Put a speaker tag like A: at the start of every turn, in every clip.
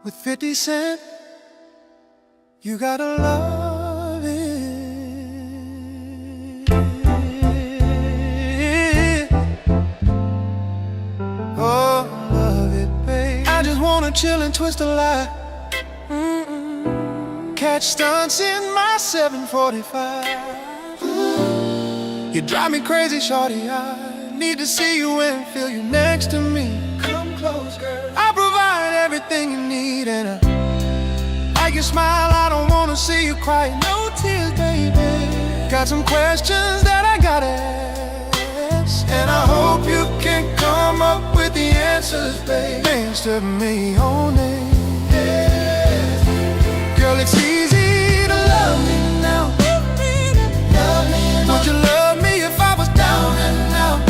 A: with 50 cents. You gotta love it. Oh, love it, babe. I just wanna chill and twist a lie. Catch stunts in my 745. You drive me crazy, shorty. I need to see you and feel you next to me. Come close, girl. I provide everything you need, and I like your smile. I don't wanna see you cry. No tears, baby. Got some questions that I gotta ask, and I hope you can come up with the answers, babe. Thanks to me only. Girl, it's easy to love me now. Would you love me if I was down and out?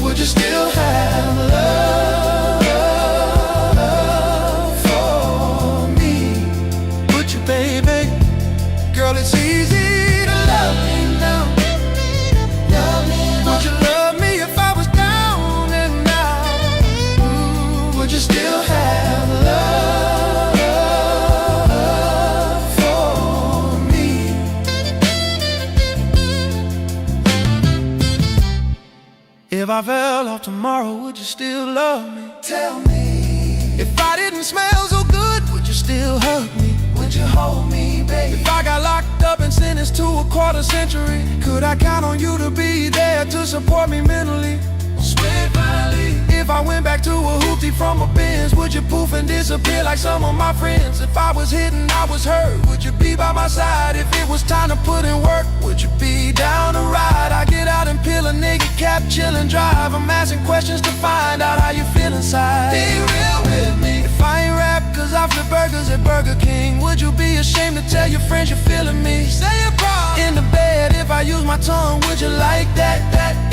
A: Would you still have love for me? Would you, baby? Girl, it's easy to love me now. Would you love me if I was down and out? Would you still have love for me? If I fell off tomorrow, would you still love me? Tell me. If I didn't smell so good, would you still hug me? Would you hold me, baby? If I got locked up and sentenced to a quarter century, could I count on you to be there to support me mentally? Swear finally. If I went back to a hoopty from a Benz, would you poof and disappear like some of my friends? If I was hit and I was hurt, would you be by my side? If it was time to put in work, would you be down to ride? I get out and peel a naked cap, chill and drive. I'm asking questions to find out how you feel inside. Be real with me. If I ain't rap cause I flip burgers at Burger King, would you be ashamed to tell your friends you're feeling me? Say it proud. In the bed, if I use my tongue, would you like that?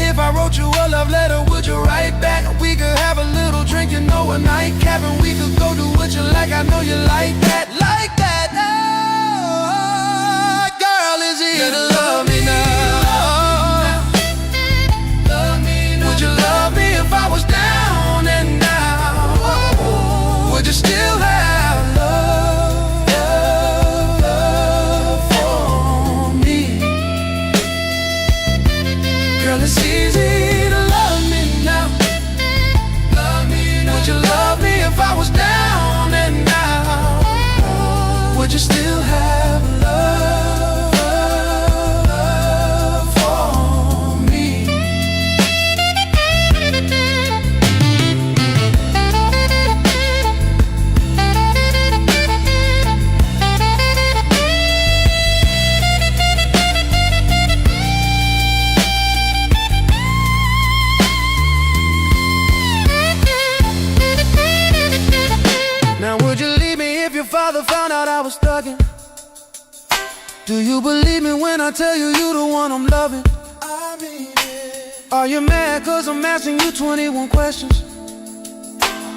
A: If I wrote you a love letter, would you write back? We could have a little drink, you know, a nightcap, and we could go do what you like. I know you like that, like that. Oh, girl, is it you to love me now? Love me now. Would you love me if I was down and out? Would you still have love for me? Girl, it's easy to love me now. Would you love me if I was down and out? Would you still have love for me? Now would you leave me if your father found out I was thugging? Do you believe me when I tell you you the one I'm loving? I mean it. Are you mad cause I'm asking you 21 questions?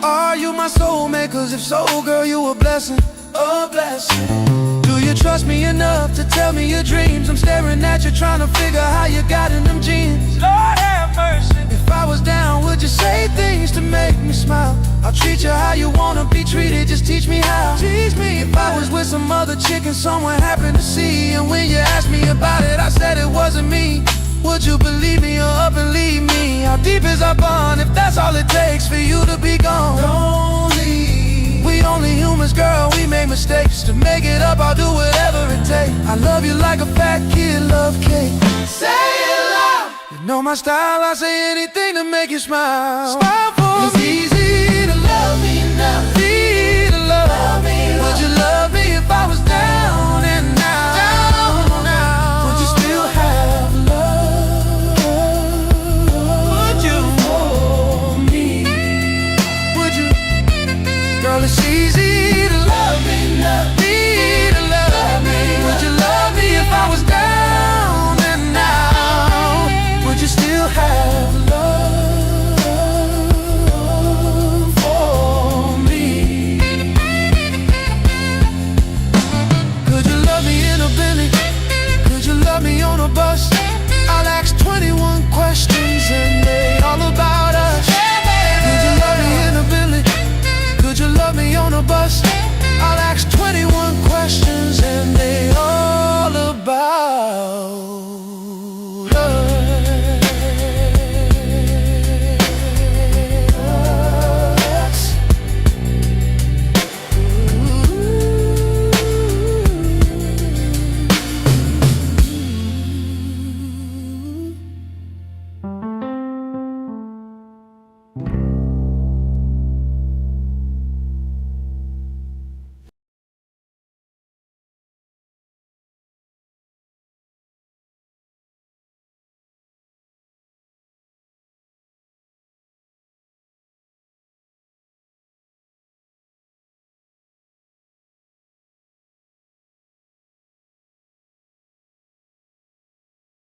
A: Are you my soulmate? Cause if so, girl, you a blessing. A blessing. Do you trust me enough to tell me your dreams? I'm staring at you trying to figure how you got in them jeans. Lord have mercy. If I was down, would you say things to make me smile? I'll treat you how you wanna be treated, just teach me how. Teach me. If I was with some other chick and someone happened to see, and when you asked me about it, I said it wasn't me, would you believe me or up and leave me? How deep is our bond if that's all it takes for you to be gone? Don't leave. We only humans, girl, we make mistakes. To make it up, I'll do whatever it takes. I love you like a fat kid love cake. Say it loud. You know my style, I say anything to make you smile. Smile for me. It's easy